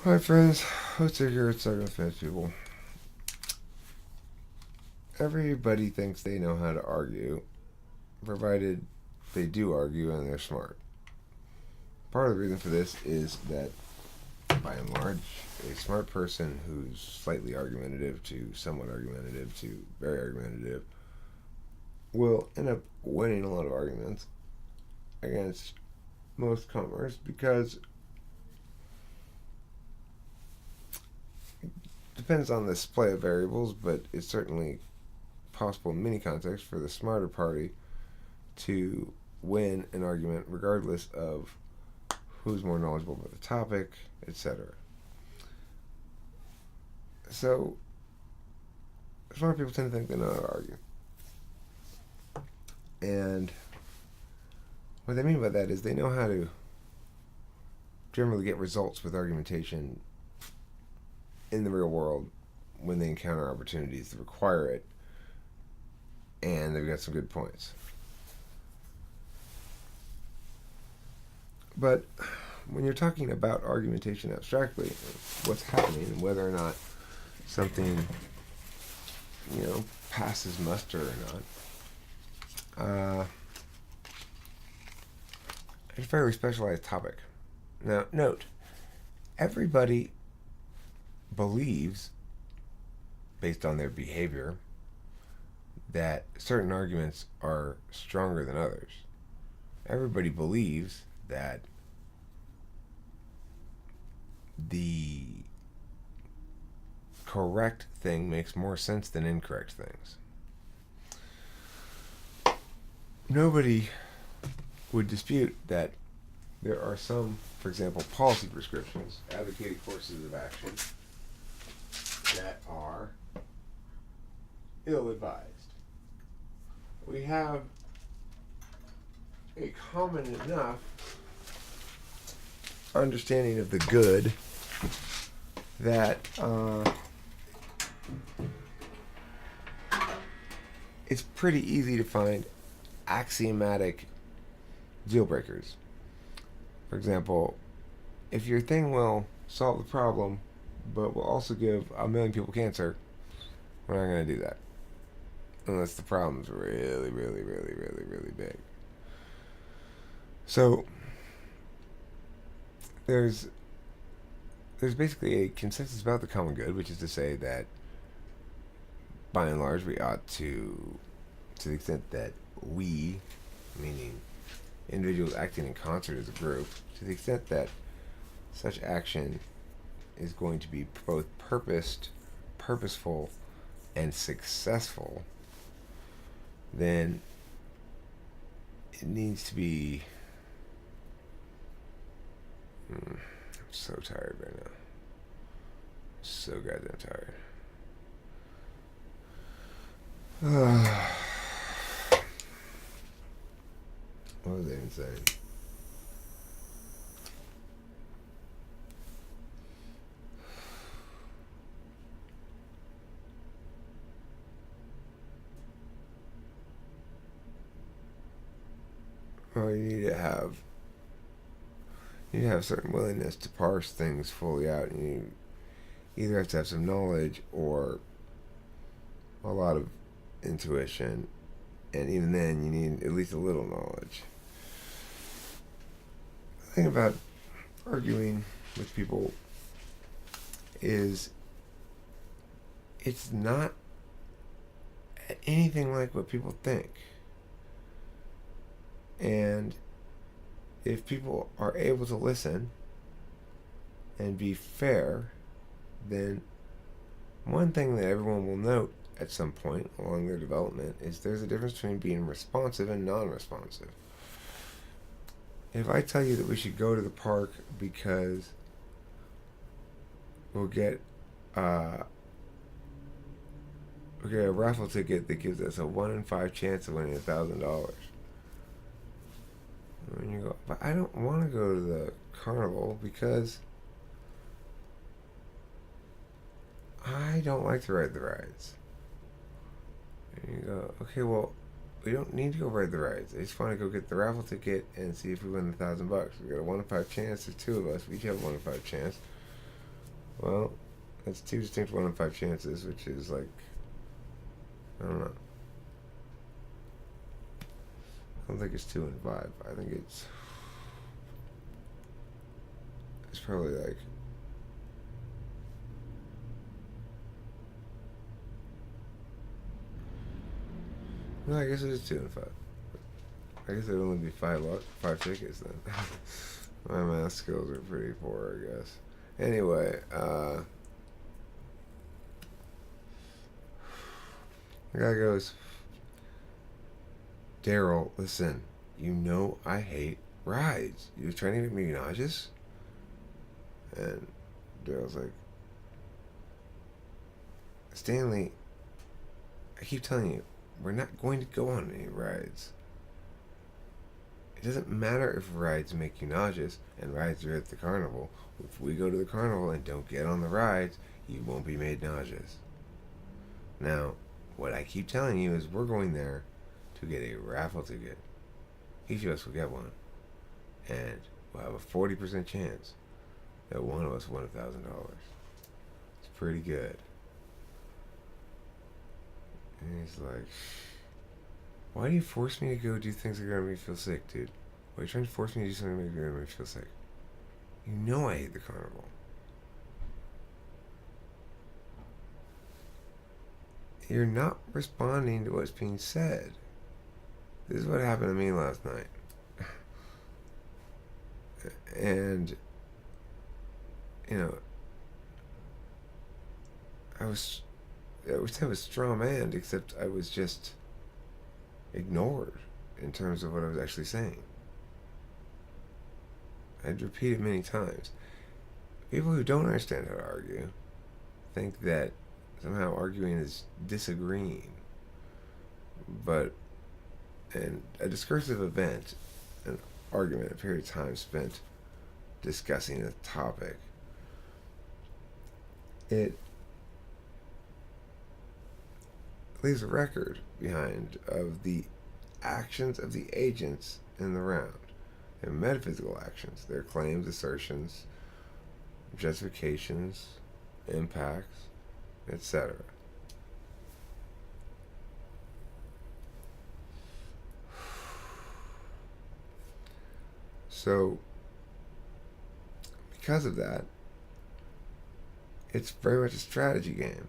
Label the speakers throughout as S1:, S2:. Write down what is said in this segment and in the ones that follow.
S1: Hi friends, let's here at Second Offense People. Everybody thinks they know how to argue, provided they do argue and they're smart. Part of the reason for this is that, by and large, a smart person who's slightly argumentative to somewhat argumentative to very argumentative will end up winning a lot of arguments against most comers because it depends on the display of variables, but it's certainly possible in many contexts for the smarter party to win an argument regardless of who's more knowledgeable about the topic, etc. So, smart people tend to think they know how to argue. And what they mean by that is they know how to generally get results with argumentation in the real world when they encounter opportunities to require it, and they've got some good points. But when you're talking about argumentation abstractly, what's happening and whether or not something, passes muster or not, it's a fairly specialized topic. Now, note, everybody believes, based on their behavior, that certain arguments are stronger than others. Everybody believes that the correct thing makes more sense than incorrect things. Nobody would dispute that there are some, for example, policy prescriptions advocating courses of action that are ill-advised. We have a common enough understanding of the good that it's pretty easy to find axiomatic deal breakers. For example, if your thing will solve the problem but will also give a million people cancer, we're not going to do that unless the problem's really, really, really, really, really big. So there's basically a consensus about the common good, which is to say that by and large we ought to the extent that we, meaning individuals acting in concert as a group, to the extent that such action is going to be both purposeful, and successful, then it needs to be. I'm so tired right now. So goddamn tired. What was I even saying? Well, you need to have certain willingness to parse things fully out, and you either have to have some knowledge or a lot of intuition, and even then you need at least a little knowledge. The thing about arguing with people is it's not anything like what people think. And if people are able to listen and be fair, then one thing that everyone will note at some point along their development is there's a difference between being responsive and non-responsive. If I tell you that we should go to the park because we'll get a raffle ticket that gives us a 1 in 5 chance of winning $1,000. And you go, but I don't want to go to the carnival because I don't like to ride the rides. And you go, okay, well, we don't need to go ride the rides. I just want to go get the raffle ticket and see if we win $1,000. We got a 1 in 5 chance. There's 2 of us. We each have a 1 in 5 chance. Well, that's two distinct 1 in 5 chances, which is like, I don't know. I don't think it's 2 in 5. I think it's probably like, no, I guess it is 2 in 5. I guess it'd only be five tickets then. My math skills are pretty poor, I guess. Anyway, the guy goes, Daryl, listen, you know I hate rides. You're trying to make me nauseous? And Daryl's like, Stanley, I keep telling you, we're not going to go on any rides. It doesn't matter if rides make you nauseous and rides are at the carnival. If we go to the carnival and don't get on the rides, you won't be made nauseous. Now, what I keep telling you is we're going there to get a raffle ticket. Each of us will get one. And we'll have a 40% chance that one of us won $1,000. It's pretty good. And he's like, why do you force me to go do things that are going to make me feel sick, dude? Why are you trying to force me to do something that's going to make me feel sick? You know I hate the carnival. You're not responding to what's being said. This is what happened to me last night. And, you know, I wish I was straw manned, except I was just ignored in terms of what I was actually saying. I'd repeat it many times. People who don't understand how to argue think that somehow arguing is disagreeing. But in a discursive event, an argument, a period of time spent discussing a topic, it leaves a record behind of the actions of the agents in the round. They're metaphysical actions. They're claims, assertions, justifications, impacts, etc. So, because of that, it's very much a strategy game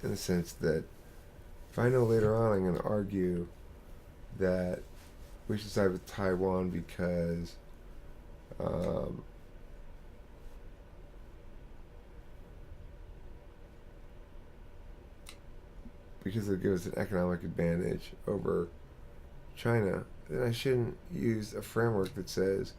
S1: in the sense that if I know later on I'm going to argue that we should side with Taiwan because it gives an economic advantage over China, then I shouldn't use a framework that says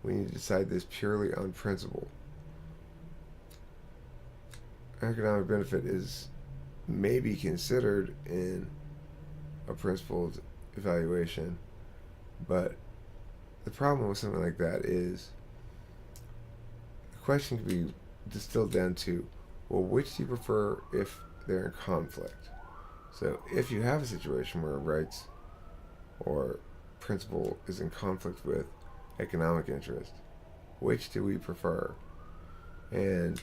S1: we need to decide this purely on principle. Economic benefit is maybe considered in a principled evaluation, but the problem with something like that is the question can be distilled down to, well, which do you prefer if they're in conflict? So if you have a situation where rights or principle is in conflict with economic interest, which do we prefer? And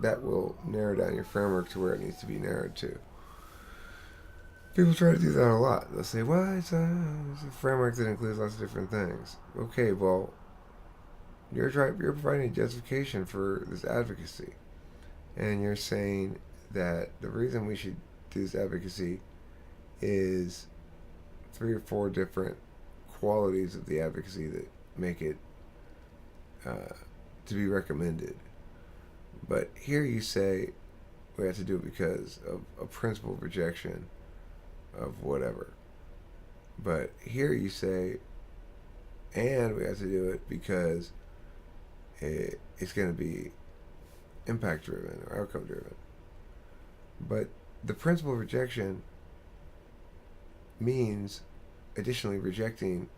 S1: that will narrow down your framework to where it needs to be narrowed to. People try to do that a lot. They'll say, well, it's a framework that includes lots of different things. Okay, well, you're providing a justification for this advocacy. And you're saying that the reason we should do this advocacy is 3 or 4 different qualities of the advocacy that make it to be recommended. But here you say we have to do it because of a principle rejection of whatever. But here you say, and we have to do it because it's going to be impact driven or outcome driven. But the principle of rejection means additionally rejecting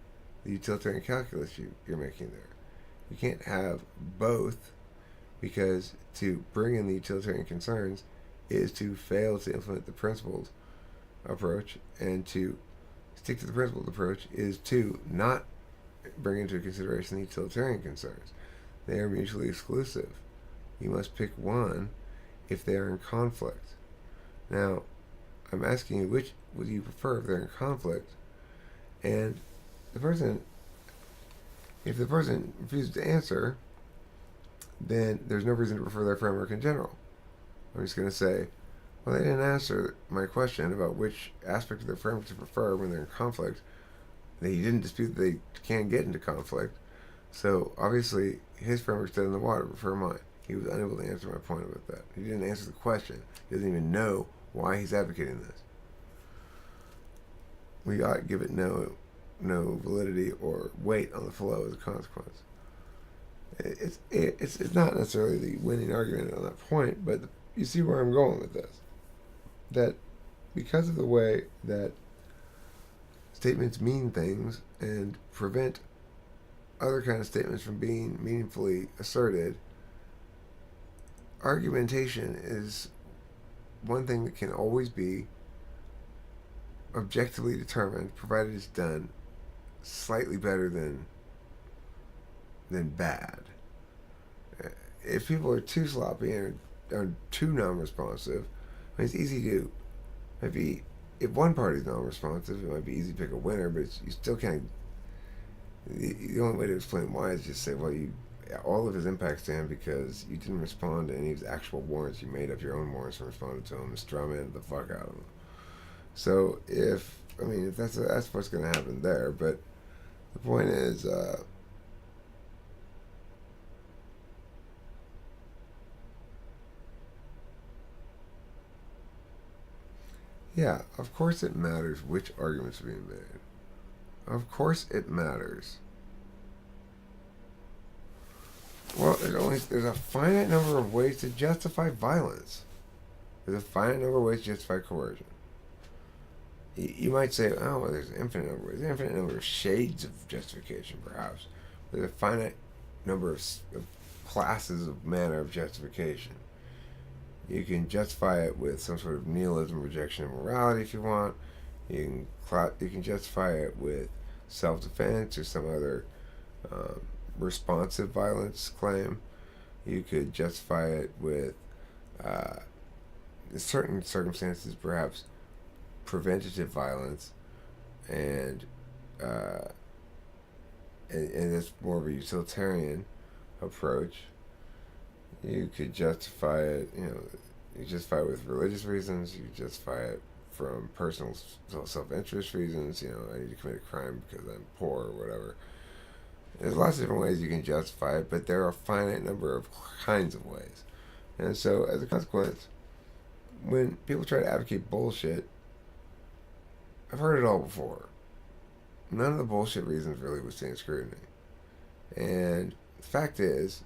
S1: the utilitarian calculus you're making there. You can't have both, because to bring in the utilitarian concerns is to fail to implement the principled approach, and to stick to the principled approach is to not bring into consideration the utilitarian concerns. They are mutually exclusive. You must pick one if they are in conflict. Now, I'm asking you, which would you prefer if they're in conflict? And the person, if the person refuses to answer, then there's no reason to prefer their framework in general. I'm just going to say, well, they didn't answer my question about which aspect of their framework to prefer when they're in conflict. He didn't dispute that they can get into conflict. So obviously, his framework's dead in the water. Prefer mine. He was unable to answer my point about that. He didn't answer the question. He doesn't even know why he's advocating this. We ought to give it no validity or weight on the flow as a consequence. It's not necessarily the winning argument on that point, but you see where I'm going with this. That because of the way that statements mean things and prevent other kind of statements from being meaningfully asserted, argumentation is one thing that can always be objectively determined, provided it's done slightly better than bad. If people are too sloppy and are too non-responsive, I mean, it's easy to maybe if one party's non-responsive, it might be easy to pick a winner, but you still can't. The only way to explain why is just say, well, all of his impacts to him because you didn't respond to any of his actual warrants. You made up your own warrants and responded to them and strum in the fuck out of them. So if that's what's going to happen there, but the point is, yeah, of course it matters which arguments are being made. Of course it matters. Well, there's a finite number of ways to justify violence. There's a finite number of ways to justify coercion. You might say, oh, well, there's an infinite number of ways. There's an infinite number of shades of justification, perhaps. There's a finite number of classes of manner of justification. You can justify it with some sort of nihilism, rejection of morality if you want. You can justify it with self-defense or some other responsive violence claim. You could justify it with, in certain circumstances, perhaps preventative violence, and that's more of a utilitarian approach. You could justify it, you justify it with religious reasons. You justify it from personal self-interest reasons. I need to commit a crime because I'm poor or whatever. There's lots of different ways you can justify it, but there are a finite number of kinds of ways. And so, as a consequence, when people try to advocate bullshit, I've heard it all before. None of the bullshit reasons really withstand scrutiny. And the fact is,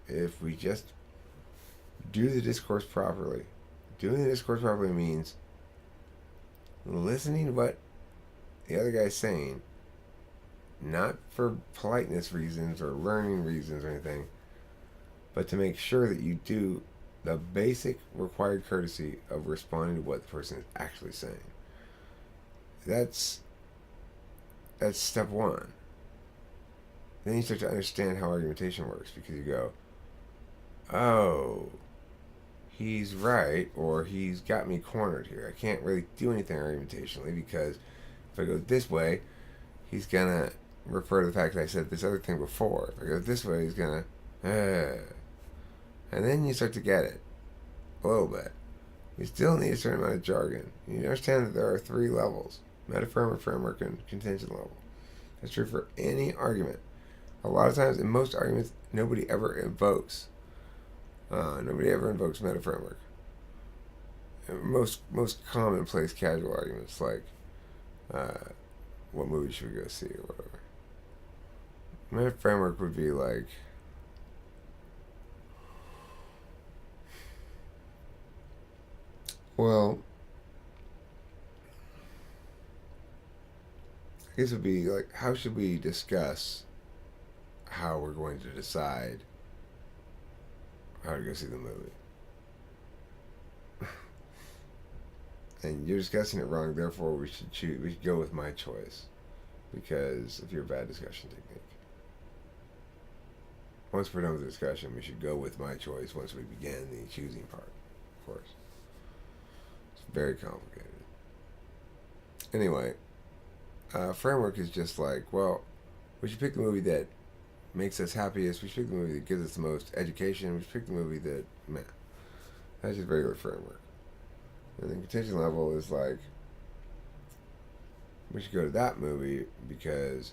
S1: if we just do the discourse properly, doing the discourse properly means listening to what the other guy's saying, not for politeness reasons or learning reasons or anything, but to make sure that you do the basic required courtesy of responding to what the person is actually saying. That's step one. Then you start to understand how argumentation works, because you go, oh, he's right, or he's got me cornered here. I can't really do anything argumentationally, because if I go this way, he's gonna refer to the fact that I said this other thing before. If I go this way, he's gonna, and then you start to get it a little bit. You still need a certain amount of jargon. You understand that there are three levels: metaframework, framework, and contention level. That's true for any argument. A lot of times, in most arguments, nobody ever invokes metaframework. Most commonplace casual arguments like, what movie should we go see or whatever. Metaframework would be like, well, I guess it would be like, how should we discuss how we're going to decide how to go see the movie? And you're discussing it wrong, therefore we should go with my choice, because of your bad discussion technique. once we're done with the discussion, we should go with my choice once we begin the choosing part, of course. It's very complicated. Anyway, framework is just like, well, we should pick the movie that makes us happiest. We should pick the movie that gives us the most education. We should pick the movie that, man, that's just regular framework. And then contention level is like, we should go to that movie because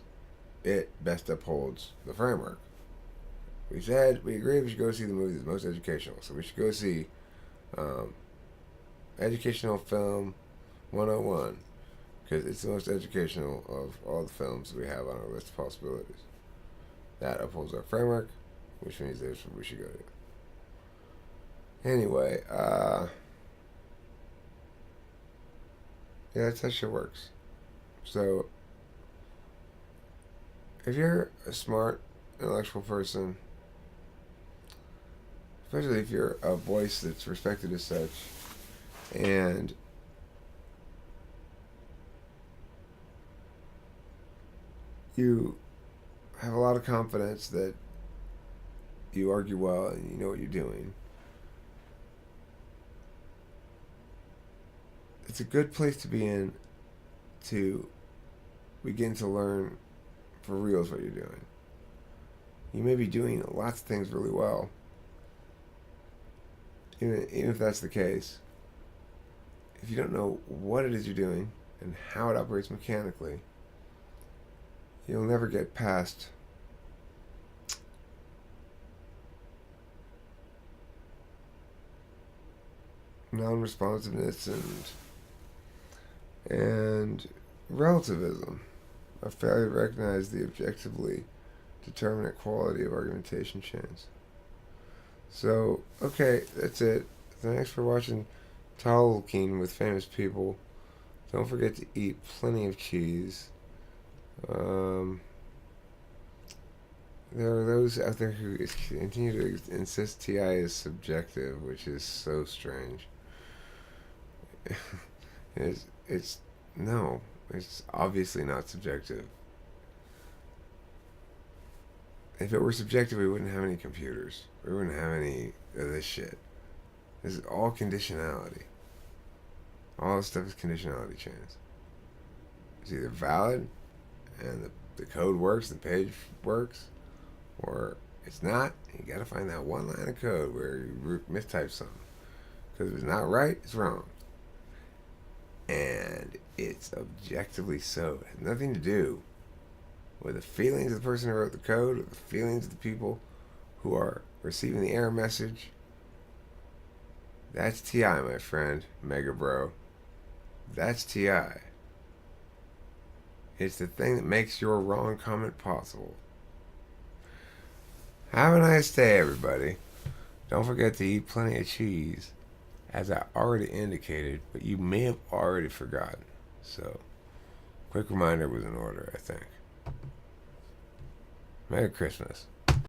S1: it best upholds the framework. We said we agreed we should go see the movie that's most educational. So we should go see Educational Film 101 because it's the most educational of all the films we have on our list of possibilities. That upholds our framework, which means that's what we should go to. Anyway, yeah, that's how shit works. So, if you're a smart, intellectual person, especially if you're a voice that's respected as such, and you have a lot of confidence that you argue well and you know what you're doing, it's a good place to be in to begin to learn for reals what you're doing. You may be doing lots of things really well. Even if that's the case, if you don't know what it is you're doing and how it operates mechanically, you'll never get past non-responsiveness and relativism, a failure to recognize the objectively determinate quality of argumentation chains. So, okay, that's it. Thanks for watching Tolkien with famous people. Don't forget to eat plenty of cheese. There are those out there who continue to insist TI is subjective, which is so strange. It's no, it's obviously not subjective. If it were subjective, we wouldn't have any computers. We wouldn't have any of this shit. This is all conditionality. All this stuff is conditionality chains. It's either valid and the code works, the page works, or it's not. You gotta find that one line of code where you mistype something. Because if it's not right, it's wrong. And it's objectively so. It has nothing to do with the feelings of the person who wrote the code, or the feelings of the people who are receiving the error message. That's TI, my friend, Mega Bro. That's TI. It's the thing that makes your wrong comment possible. Have a nice day, everybody. Don't forget to eat plenty of cheese, as I already indicated, but you may have already forgotten. So, quick reminder was in order, I think. Merry Christmas.